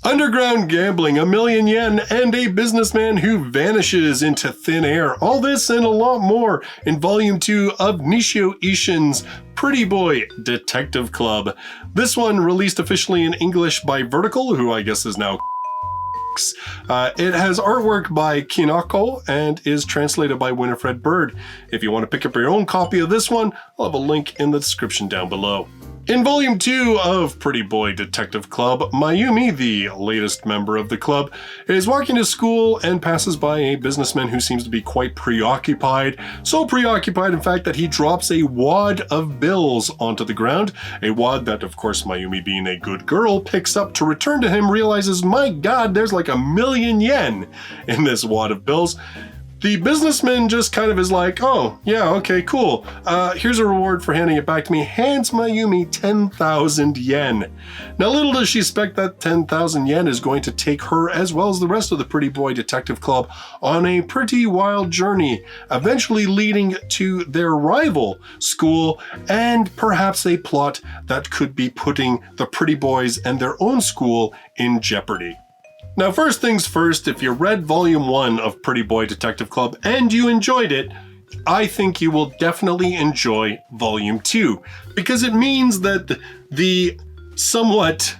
underground gambling, 1 million yen, and a businessman who vanishes into thin air. All this and a lot more in Volume 2 of Nisioisin's Pretty Boy Detective Club. This one released officially in English by Vertical, who I guess is now it has artwork by Kinako and is translated by Winifred Bird. If you want to pick up your own copy of this one, I'll have a link in the description down below. In Volume 2 of Pretty Boy Detective Club, Mayumi, the latest member of the club, is walking to school and passes by a businessman who seems to be quite preoccupied. So preoccupied, in fact, that he drops a wad of bills onto the ground. A wad that, of course, Mayumi, being a good girl, picks up to return to him, realizes, my god, there's like 1 million yen in this wad of bills. The businessman just kind of is like, oh, yeah, okay, cool. Here's a reward for handing it back to me. Hands Mayumi 10,000 yen. Now, little does she expect that 10,000 yen is going to take her, as well as the rest of the Pretty Boy Detective Club, on a pretty wild journey, eventually leading to their rival school and perhaps a plot that could be putting the Pretty Boys and their own school in jeopardy. Now, first things first, if you read Volume 1 of Pretty Boy Detective Club and you enjoyed it, I think you will definitely enjoy Volume 2, because it means that the somewhat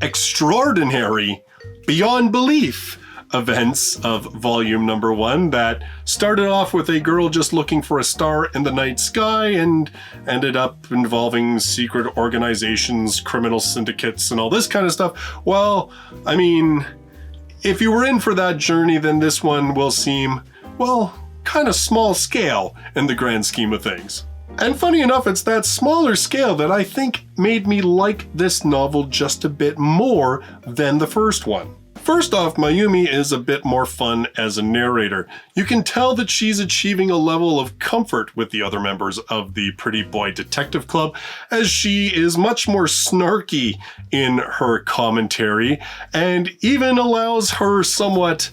extraordinary, beyond belief events of Volume number 1 that started off with a girl just looking for a star in the night sky and ended up involving secret organizations, criminal syndicates, and all this kind of stuff. Well, I mean, if you were in for that journey, then this one will seem, well, kind of small scale in the grand scheme of things. And funny enough, it's that smaller scale that I think made me like this novel just a bit more than the first one. First off, Mayumi is a bit more fun as a narrator. You can tell that she's achieving a level of comfort with the other members of the Pretty Boy Detective Club, as she is much more snarky in her commentary, and even allows her somewhat,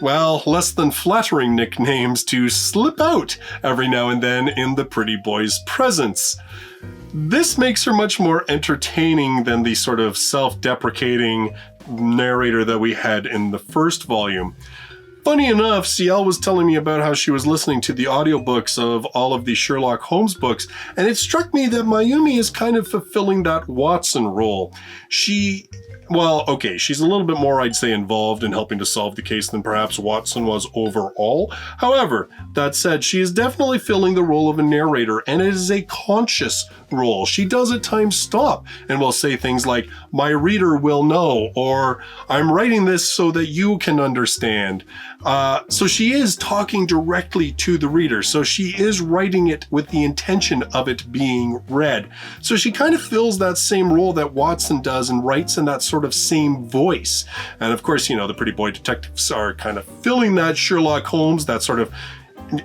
well, less than flattering nicknames to slip out every now and then in the Pretty Boy's presence. This makes her much more entertaining than the sort of self-deprecating narrator that we had in the first volume. Funny enough, CL was telling me about how she was listening to the audiobooks of all of the Sherlock Holmes books, and it struck me that Mayumi is kind of fulfilling that Watson role. She's a little bit more, I'd say, involved in helping to solve the case than perhaps Watson was overall. However, that said, she is definitely filling the role of a narrator, and it is a conscious role. She does at times stop and will say things like, my reader will know, or I'm writing this so that you can understand. So she is talking directly to the reader. So she is writing it with the intention of it being read. So she kind of fills that same role that Watson does and writes in that sort of same voice. And of course, the Pretty Boy Detectives are kind of filling that Sherlock Holmes, that sort of,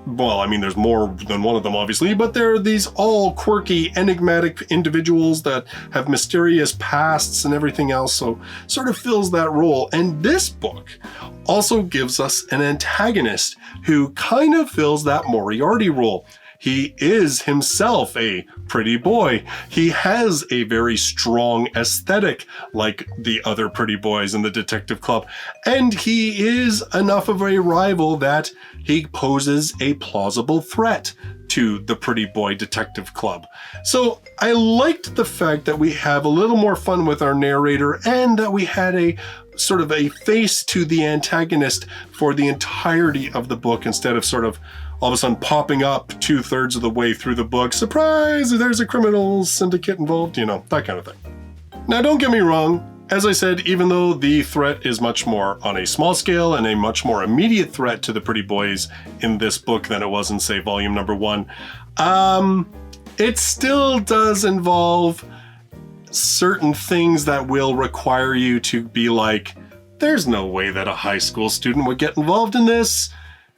well, I mean, there's more than one of them, obviously, but they're these all quirky, enigmatic individuals that have mysterious pasts and everything else, so sort of fills that role. And this book also gives us an antagonist who kind of fills that Moriarty role. He is himself a pretty boy. He has a very strong aesthetic like the other pretty boys in the Detective Club. And he is enough of a rival that he poses a plausible threat to the Pretty Boy Detective Club. So I liked the fact that we have a little more fun with our narrator and that we had a sort of a face to the antagonist for the entirety of the book instead of sort of all of a sudden popping up 2/3 of the way through the book. Surprise, there's a criminal syndicate involved, that kind of thing. Now, don't get me wrong. As I said, even though the threat is much more on a small scale and a much more immediate threat to the Pretty Boys in this book than it was in, say, volume number 1, it still does involve certain things that will require you to be like, there's no way that a high school student would get involved in this.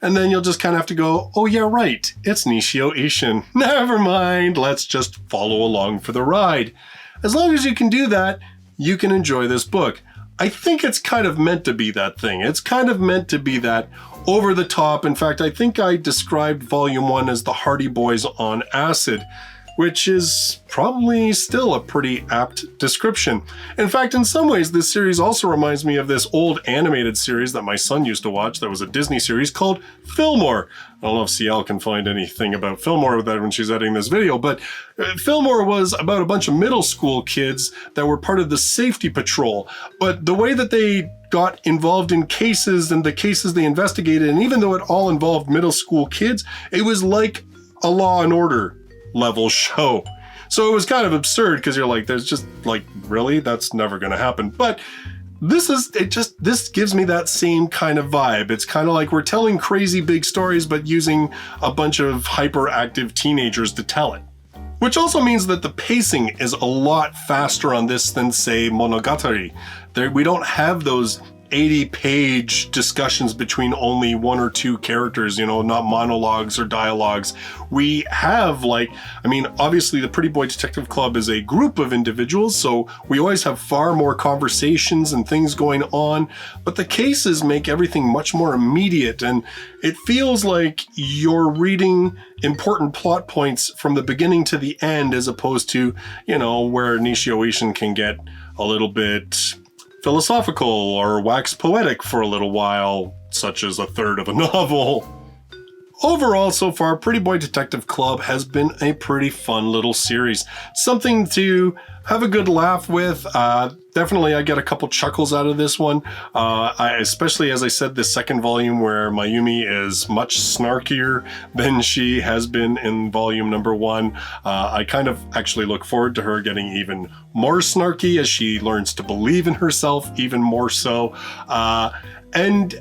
And then you'll just kind of have to go, oh yeah, right, it's Nisioisin. Never mind, let's just follow along for the ride. As long as you can do that, you can enjoy this book. I think it's kind of meant to be that thing. It's kind of meant to be that over the top. In fact, I think I described volume 1 as the Hardy Boys on acid. which is probably still a pretty apt description. In fact, in some ways, this series also reminds me of this old animated series that my son used to watch that was a Disney series called Fillmore. I don't know if CL can find anything about Fillmore with that when she's editing this video, but Fillmore was about a bunch of middle school kids that were part of the safety patrol. But the way that they got involved in cases and the cases they investigated, and even though it all involved middle school kids, it was like a Law and Order level show. So it was kind of absurd because you're like, there's just like, really? That's never going to happen. But this gives me that same kind of vibe. It's kind of like we're telling crazy big stories, but using a bunch of hyperactive teenagers to tell it. Which also means that the pacing is a lot faster on this than, say, Monogatari. We don't have those 80-page discussions between only one or two characters, not monologues or dialogues. We have obviously the Pretty Boy Detective Club is a group of individuals, so we always have far more conversations and things going on, but the cases make everything much more immediate, and it feels like you're reading important plot points from the beginning to the end, as opposed to, where Nisioisin can get a little bit philosophical or wax poetic for a little while, such as a third of a novel. Overall, so far, Pretty Boy Detective Club has been a pretty fun little series. Something to have a good laugh with. Definitely I get a couple chuckles out of this one. Especially, as I said, the second volume where Mayumi is much snarkier than she has been in volume number 1. I kind of actually look forward to her getting even more snarky as she learns to believe in herself even more so. And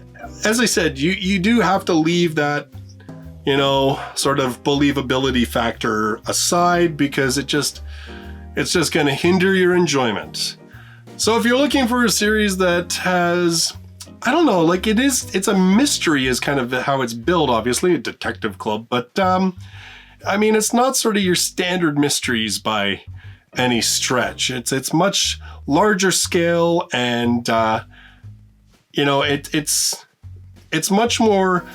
as I said, you do have to leave that sort of believability factor aside, because it's just going to hinder your enjoyment. So if you're looking for a series that has, it's a mystery is kind of how it's built, obviously, a detective club, but it's not sort of your standard mysteries by any stretch. It's much larger scale, and it's much more,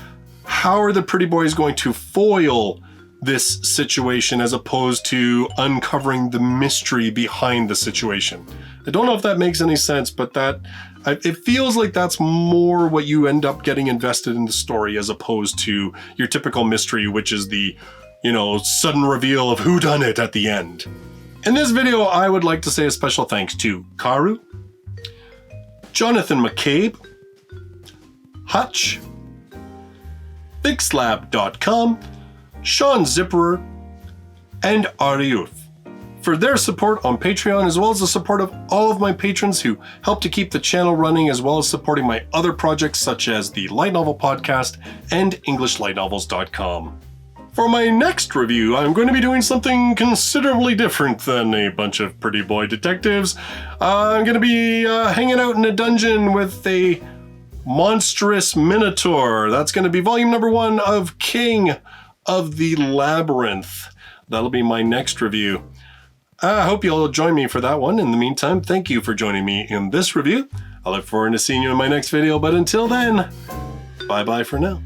how are the pretty boys going to foil this situation as opposed to uncovering the mystery behind the situation. I don't know if that makes any sense, but it feels like that's more what you end up getting invested in the story, as opposed to your typical mystery, which is the, sudden reveal of whodunit at the end. In this video, I would like to say a special thanks to Karu, Jonathan McCabe, Hutch, Fixlab.com, Sean Zipperer, and Ariuth for their support on Patreon, as well as the support of all of my patrons who help to keep the channel running, as well as supporting my other projects such as the Light Novel Podcast and EnglishLightNovels.com. For my next review, I'm going to be doing something considerably different than a bunch of pretty boy detectives. I'm going to be hanging out in a dungeon with a monstrous minotaur. That's going to be volume number 1 of King of the Labyrinth. That'll be my next review. I hope you'll join me for that one. In the meantime, thank you for joining me in this review. I look forward to seeing you in my next video, but until then, bye-bye for now.